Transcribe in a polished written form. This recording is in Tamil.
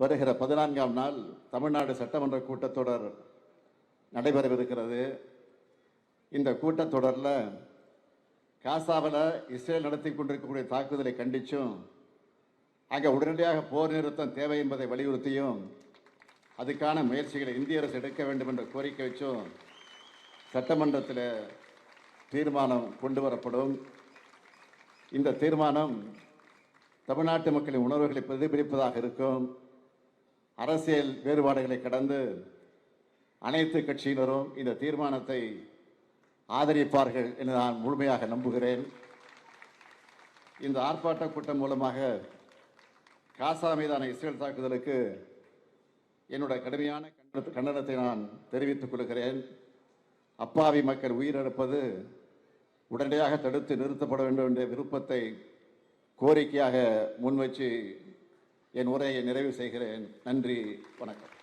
வருகிற 14ஆம் நாள் தமிழ்நாடு சட்டமன்ற கூட்டத்தொடர் நடைபெறவிருக்கிறது. இந்த கூட்டத்தொடரில் காசாவில் இஸ்ரேல் நடத்தி கொண்டிருக்கக்கூடிய தாக்குதலை கண்டிச்சும் அங்கே உடனடியாக போர் நிறுத்தம் தேவை என்பதை வலியுறுத்தியும் அதுக்கான முயற்சிகளை இந்திய அரசு எடுக்க வேண்டும் என்ற கோரிக்கை வச்சும் சட்டமன்றத்தில் தீர்மானம் கொண்டு வரப்படும். இந்த தீர்மானம் தமிழ்நாட்டு மக்களின் உணர்வுகளை பிரதிபலிப்பதாக இருக்கும். அரசியல் வேறுபாடுகளை கடந்து அனைத்து கட்சியினரும் இந்த தீர்மானத்தை ஆதரிப்பார்கள் என்று நான் முழுமையாக நம்புகிறேன். இந்த ஆர்ப்பாட்ட கூட்டம் மூலமாக காசா மீதான இஸ்ரேல் தாக்குதலுக்கு என்னுடைய கடுமையான கண்டனத்தை நான் தெரிவித்துக் கொள்கிறேன். அப்பாவி மக்கள் உயிரிழப்பது உடனடியாக தடுத்து நிறுத்தப்பட வேண்டும் என்ற விருப்பத்தை கோரிக்கையாக முன்வச்சு என் உரையை நிறைவு செய்கிறேன். நன்றி, வணக்கம்.